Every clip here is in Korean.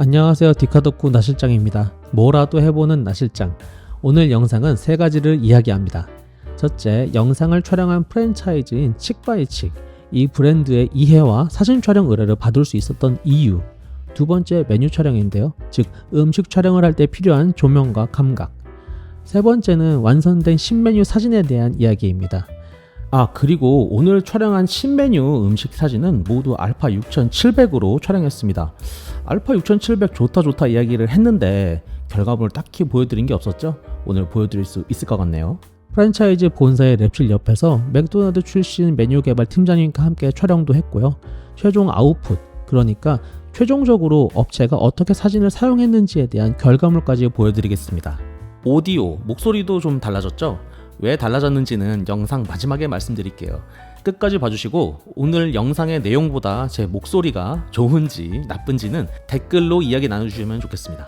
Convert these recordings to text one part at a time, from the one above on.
안녕하세요. 디카덕후 나실장입니다. 뭐라도 해보는 나실장. 오늘 영상은 세 가지를 이야기합니다. 첫째, 영상을 촬영한 프랜차이즈인 칙바이칙. 이 브랜드의 이해와 사진 촬영 의뢰를 받을 수 있었던 이유. 두 번째, 메뉴 촬영인데요. 즉, 음식 촬영을 할 때 필요한 조명과 감각. 세 번째는 완성된 신메뉴 사진에 대한 이야기입니다. 그리고 오늘 촬영한 신메뉴 음식 사진은 모두 알파 6700으로 촬영했습니다. 알파 6700 좋다 이야기를 했는데 결과물을 딱히 보여드린 게 없었죠? 오늘 보여드릴 수 있을 것 같네요. 프랜차이즈 본사의 랩실 옆에서 맥도날드 출신 메뉴 개발 팀장님과 함께 촬영도 했고요. 최종 아웃풋, 그러니까 최종적으로 업체가 어떻게 사진을 사용했는지에 대한 결과물까지 보여드리겠습니다. 오디오, 목소리도 좀 달라졌죠? 왜 달라졌는지는 영상 마지막에 말씀드릴게요. 끝까지 봐주시고 오늘 영상의 내용보다 제 목소리가 좋은지 나쁜지는 댓글로 이야기 나눠주시면 좋겠습니다.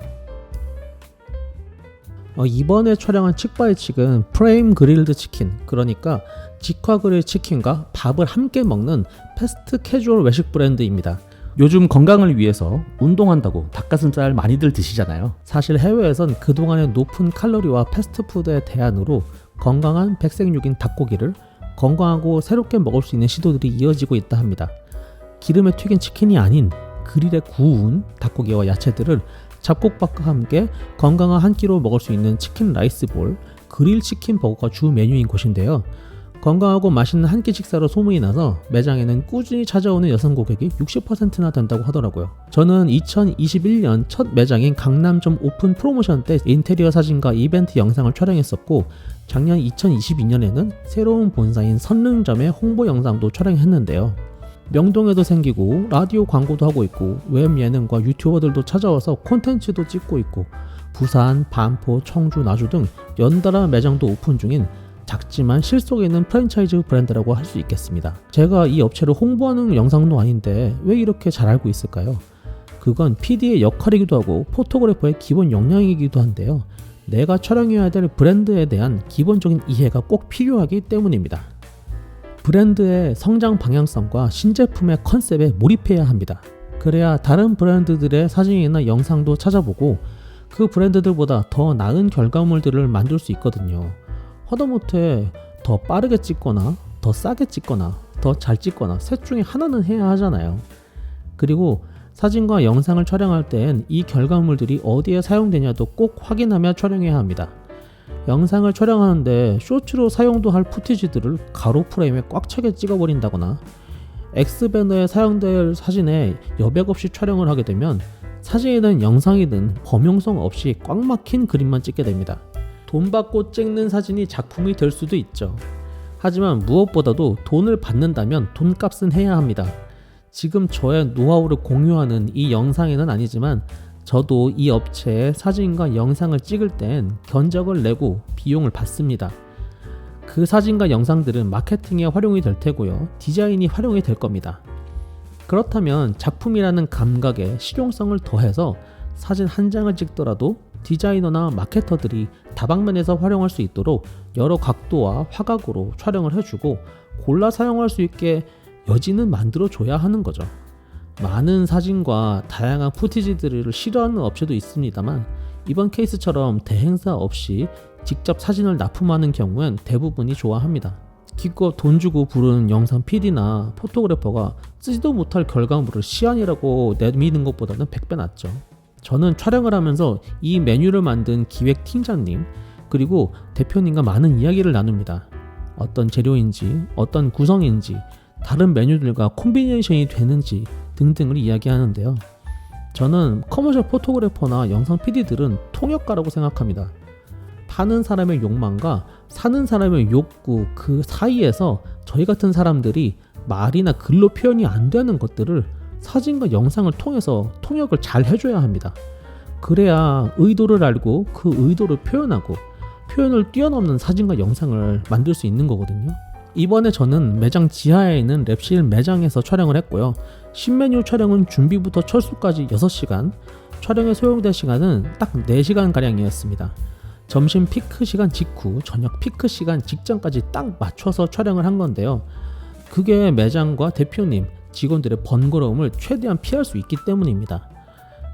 이번에 촬영한 칙바이칙은 프레임 그릴드 치킨, 그러니까 직화 그릴 치킨과 밥을 함께 먹는 패스트 캐주얼 외식 브랜드입니다. 요즘 건강을 위해서 운동한다고 닭가슴살 많이들 드시잖아요. 사실 해외에선 그동안의 높은 칼로리와 패스트푸드의 대안으로 건강한 백색육인 닭고기를 건강하고 새롭게 먹을 수 있는 시도들이 이어지고 있다 합니다. 기름에 튀긴 치킨이 아닌 그릴에 구운 닭고기와 야채들을 잡곡밥과 함께 건강한 한 끼로 먹을 수 있는 치킨 라이스볼, 그릴 치킨 버거가 주 메뉴인 곳인데요. 건강하고 맛있는 한 끼 식사로 소문이 나서 매장에는 꾸준히 찾아오는 여성 고객이 60%나 된다고 하더라고요. 저는 2021년 첫 매장인 강남점 오픈 프로모션 때 인테리어 사진과 이벤트 영상을 촬영했었고, 작년 2022년에는 새로운 본사인 선릉점의 홍보 영상도 촬영했는데요. 명동에도 생기고 라디오 광고도 하고 있고 웹 예능과 유튜버들도 찾아와서 콘텐츠도 찍고 있고 부산, 반포, 청주, 나주 등 연달아 매장도 오픈 중인 작지만 실속에 있는 프랜차이즈 브랜드라고 할 수 있겠습니다. 제가 이 업체를 홍보하는 영상도 아닌데 왜 이렇게 잘 알고 있을까요? 그건 PD의 역할이기도 하고 포토그래퍼의 기본 역량이기도 한데요. 내가 촬영해야 될 브랜드에 대한 기본적인 이해가 꼭 필요하기 때문입니다. 브랜드의 성장 방향성과 신제품의 컨셉에 몰입해야 합니다. 그래야 다른 브랜드들의 사진이나 영상도 찾아보고 그 브랜드들보다 더 나은 결과물들을 만들 수 있거든요. 하다못해 더 빠르게 찍거나 더 싸게 찍거나 더 잘 찍거나 셋 중에 하나는 해야 하잖아요. 그리고 사진과 영상을 촬영할 땐 이 결과물들이 어디에 사용되냐도 꼭 확인하며 촬영해야 합니다. 영상을 촬영하는데 쇼츠로 사용도 할 푸티지들을 가로 프레임에 꽉 차게 찍어버린다거나 X배너에 사용될 사진에 여백 없이 촬영을 하게 되면 사진이든 영상이든 범용성 없이 꽉 막힌 그림만 찍게 됩니다. 돈 받고 찍는 사진이 작품이 될 수도 있죠. 하지만 무엇보다도 돈을 받는다면 돈값은 해야 합니다. 지금 저의 노하우를 공유하는 이 영상에는 아니지만 저도 이 업체의 사진과 영상을 찍을 땐 견적을 내고 비용을 받습니다. 그 사진과 영상들은 마케팅에 활용이 될 테고요. 디자인이 활용이 될 겁니다. 그렇다면 작품이라는 감각에 실용성을 더해서 사진 한 장을 찍더라도 디자이너나 마케터들이 다방면에서 활용할 수 있도록 여러 각도와 화각으로 촬영을 해주고 골라 사용할 수 있게 여지는 만들어줘야 하는 거죠. 많은 사진과 다양한 푸티지들을 싫어하는 업체도 있습니다만 이번 케이스처럼 대행사 없이 직접 사진을 납품하는 경우엔 대부분이 좋아합니다. 기껏 돈 주고 부르는 영상 PD나 포토그래퍼가 쓰지도 못할 결과물을 시안이라고 내미는 것보다는 100배 낫죠. 저는 촬영을 하면서 이 메뉴를 만든 기획팀장님 그리고 대표님과 많은 이야기를 나눕니다. 어떤 재료인지 어떤 구성인지 다른 메뉴들과 콤비네이션이 되는지 등등을 이야기하는데요. 저는 커머셜 포토그래퍼나 영상 PD들은 통역가라고 생각합니다. 파는 사람의 욕망과 사는 사람의 욕구 그 사이에서 저희 같은 사람들이 말이나 글로 표현이 안 되는 것들을 사진과 영상을 통해서 통역을 잘 해줘야 합니다. 그래야 의도를 알고 그 의도를 표현하고 표현을 뛰어넘는 사진과 영상을 만들 수 있는 거거든요. 이번에 저는 매장 지하에 있는 랩실 매장에서 촬영을 했고요. 신메뉴 촬영은 준비부터 철수까지 6시간, 촬영에 소요된 시간은 딱 4시간가량이었습니다. 점심 피크 시간 직후, 저녁 피크 시간 직전까지 딱 맞춰서 촬영을 한 건데요. 그게 매장과 대표님, 직원들의 번거로움을 최대한 피할 수 있기 때문입니다.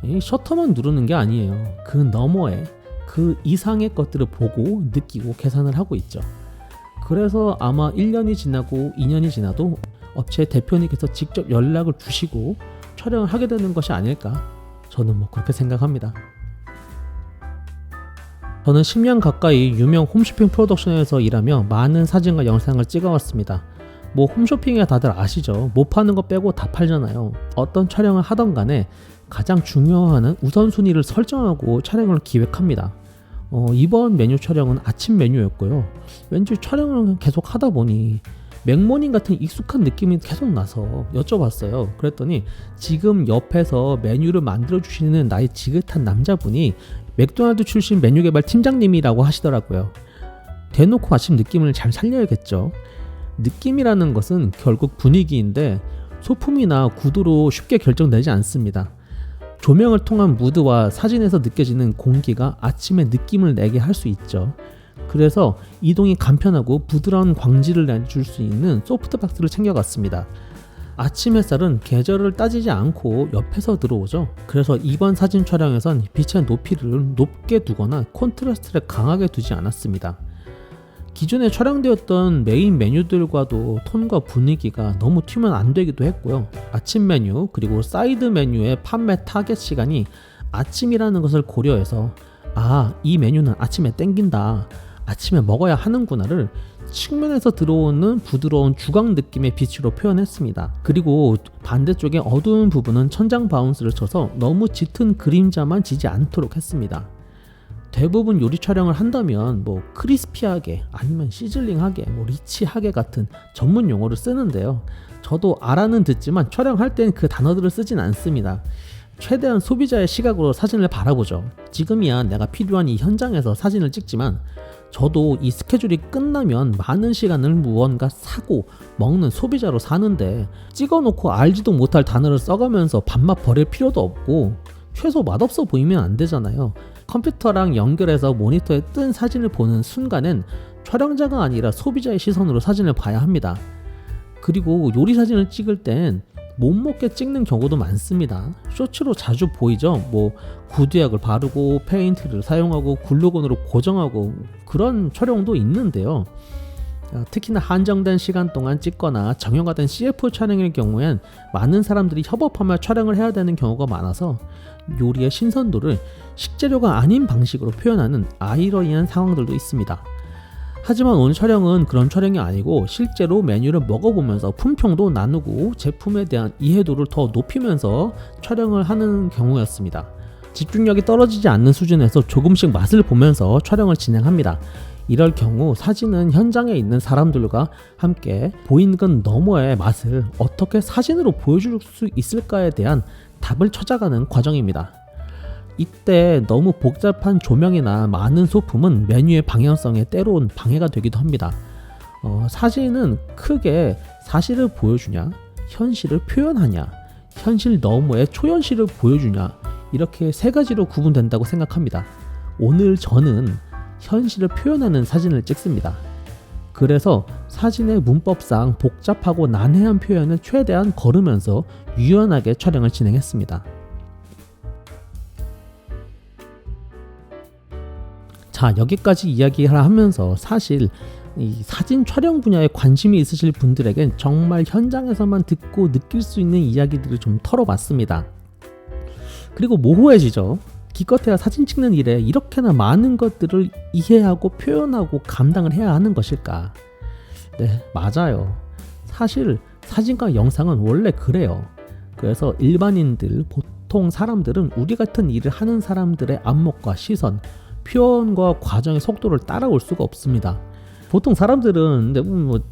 이 셔터만 누르는 게 아니에요. 그 너머에 그 이상의 것들을 보고 느끼고 계산을 하고 있죠. 그래서 아마 1년이 지나고 2년이 지나도 업체 대표님께서 직접 연락을 주시고 촬영을 하게 되는 것이 아닐까, 저는 그렇게 생각합니다. 저는 10년 가까이 유명 홈쇼핑 프로덕션에서 일하며 많은 사진과 영상을 찍어왔습니다. 홈쇼핑에 다들 아시죠? 못 파는 거 빼고 다 팔잖아요. 어떤 촬영을 하던 간에 가장 중요한 우선순위를 설정하고 촬영을 기획합니다. 이번 메뉴 촬영은 아침 메뉴였고요. 왠지 촬영을 계속 하다 보니 맥모닝 같은 익숙한 느낌이 계속 나서 여쭤봤어요. 그랬더니 지금 옆에서 메뉴를 만들어주시는 나이 지긋한 남자분이 맥도날드 출신 메뉴 개발 팀장님이라고 하시더라고요. 대놓고 아침 느낌을 잘 살려야겠죠. 느낌이라는 것은 결국 분위기인데 소품이나 구두로 쉽게 결정되지 않습니다. 조명을 통한 무드와 사진에서 느껴지는 공기가 아침의 느낌을 내게 할 수 있죠. 그래서 이동이 간편하고 부드러운 광지를 내줄 수 있는 소프트박스를 챙겨갔습니다. 아침 햇살은 계절을 따지지 않고 옆에서 들어오죠. 그래서 이번 사진 촬영에선 빛의 높이를 높게 두거나 콘트라스트를 강하게 두지 않았습니다. 기존에 촬영되었던 메인 메뉴들과도 톤과 분위기가 너무 튀면 안 되기도 했고요. 아침 메뉴 그리고 사이드 메뉴의 판매 타겟 시간이 아침이라는 것을 고려해서 이 메뉴는 아침에 땡긴다, 아침에 먹어야 하는구나를 측면에서 들어오는 부드러운 주광 느낌의 빛으로 표현했습니다. 그리고 반대쪽에 어두운 부분은 천장 바운스를 쳐서 너무 짙은 그림자만 지지 않도록 했습니다. 대부분 요리 촬영을 한다면 크리스피하게 아니면 시즐링하게 리치하게 같은 전문 용어를 쓰는데요. 저도 알아는 듣지만 촬영할 땐 그 단어들을 쓰진 않습니다. 최대한 소비자의 시각으로 사진을 바라보죠. 지금이야 내가 필요한 이 현장에서 사진을 찍지만 저도 이 스케줄이 끝나면 많은 시간을 무언가 사고 먹는 소비자로 사는데 찍어놓고 알지도 못할 단어를 써가면서 밥맛 버릴 필요도 없고 최소 맛없어 보이면 안 되잖아요. 컴퓨터랑 연결해서 모니터에 뜬 사진을 보는 순간엔 촬영자가 아니라 소비자의 시선으로 사진을 봐야 합니다. 그리고 요리 사진을 찍을 땐 못 먹게 찍는 경우도 많습니다. 쇼츠로 자주 보이죠. 구두약을 바르고 페인트를 사용하고 글루건으로 고정하고 그런 촬영도 있는데요. 특히나 한정된 시간 동안 찍거나 정형화된 CF 촬영일 경우엔 많은 사람들이 협업하며 촬영을 해야 되는 경우가 많아서 요리의 신선도를 식재료가 아닌 방식으로 표현하는 아이러니한 상황들도 있습니다. 하지만 오늘 촬영은 그런 촬영이 아니고 실제로 메뉴를 먹어보면서 품평도 나누고 제품에 대한 이해도를 더 높이면서 촬영을 하는 경우였습니다. 집중력이 떨어지지 않는 수준에서 조금씩 맛을 보면서 촬영을 진행합니다. 이럴 경우 사진은 현장에 있는 사람들과 함께 보이는 건 너머의 맛을 어떻게 사진으로 보여줄 수 있을까에 대한 답을 찾아가는 과정입니다. 이때 너무 복잡한 조명이나 많은 소품은 메뉴의 방향성에 때론 방해가 되기도 합니다. 사진은 크게 사실을 보여주냐, 현실을 표현하냐, 현실 너머의 초현실을 보여주냐, 이렇게 세 가지로 구분된다고 생각합니다. 오늘 저는 현실을 표현하는 사진을 찍습니다. 그래서 사진의 문법상 복잡하고 난해한 표현을 최대한 거르면서 유연하게 촬영을 진행했습니다. 자, 여기까지 이야기를 하면서 사실 이 사진 촬영 분야에 관심이 있으실 분들에겐 정말 현장에서만 듣고 느낄 수 있는 이야기들을 좀 털어봤습니다. 그리고 모호해지죠. 기껏해야 사진 찍는 일에 이렇게나 많은 것들을 이해하고 표현하고 감당을 해야 하는 것일까? 네, 맞아요. 사실 사진과 영상은 원래 그래요. 그래서 일반인들, 보통 사람들은 우리 같은 일을 하는 사람들의 안목과 시선, 표현과 과정의 속도를 따라올 수가 없습니다. 보통 사람들은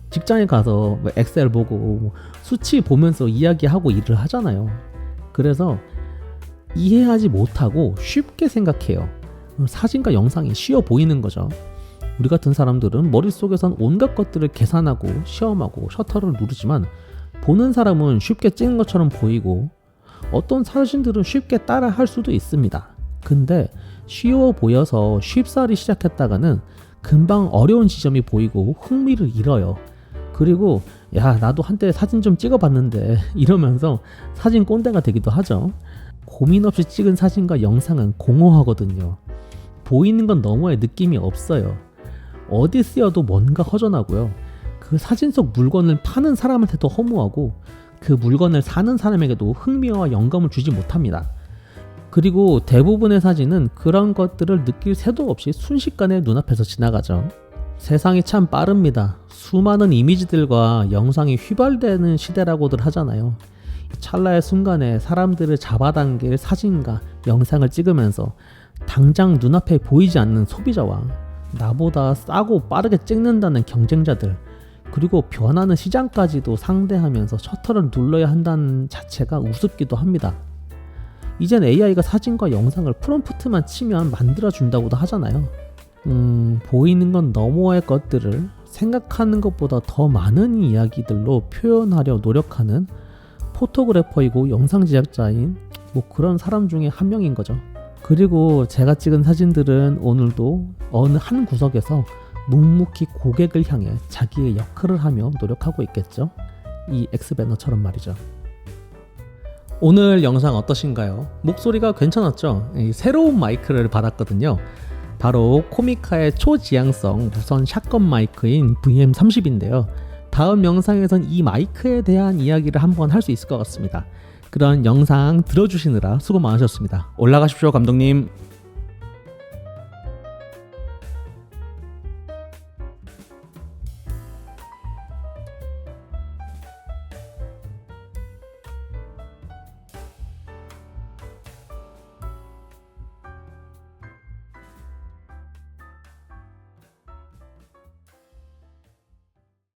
직장에 가서 엑셀 보고 수치 보면서 이야기하고 일을 하잖아요. 그래서 이해하지 못하고 쉽게 생각해요. 사진과 영상이 쉬워 보이는 거죠. 우리 같은 사람들은 머릿속에선 온갖 것들을 계산하고 시험하고 셔터를 누르지만 보는 사람은 쉽게 찍는 것처럼 보이고 어떤 사진들은 쉽게 따라 할 수도 있습니다. 근데 쉬워 보여서 쉽사리 시작했다가는 금방 어려운 지점이 보이고 흥미를 잃어요. 그리고 나도 한때 사진 좀 찍어봤는데 이러면서 사진 꼰대가 되기도 하죠. 고민 없이 찍은 사진과 영상은 공허하거든요. 보이는 건 너머에 느낌이 없어요. 어디 쓰여도 뭔가 허전하고요. 그 사진 속 물건을 파는 사람한테도 허무하고 그 물건을 사는 사람에게도 흥미와 영감을 주지 못합니다. 그리고 대부분의 사진은 그런 것들을 느낄 새도 없이 순식간에 눈앞에서 지나가죠. 세상이 참 빠릅니다. 수많은 이미지들과 영상이 휘발되는 시대라고들 하잖아요. 찰나의 순간에 사람들을 잡아당길 사진과 영상을 찍으면서 당장 눈앞에 보이지 않는 소비자와 나보다 싸고 빠르게 찍는다는 경쟁자들, 그리고 변하는 시장까지도 상대하면서 셔터를 눌러야 한다는 자체가 우습기도 합니다. 이젠 AI가 사진과 영상을 프롬프트만 치면 만들어준다고도 하잖아요. 보이는 건 너머의 것들을 생각하는 것보다 더 많은 이야기들로 표현하려 노력하는 포토그래퍼이고 영상 제작자인 뭐 그런 사람 중에 한 명인 거죠. 그리고 제가 찍은 사진들은 오늘도 어느 한 구석에서 묵묵히 고객을 향해 자기의 역할을 하며 노력하고 있겠죠. 이 엑스배너처럼 말이죠. 오늘 영상 어떠신가요? 목소리가 괜찮았죠? 새로운 마이크를 받았거든요. 바로 코미카의 초지향성 무선 샷건 마이크인 VM30인데요. 다음 영상에선 이 마이크에 대한 이야기를 한번 할 수 있을 것 같습니다. 그런 영상 들어주시느라 수고 많으셨습니다. 올라가십시오, 감독님.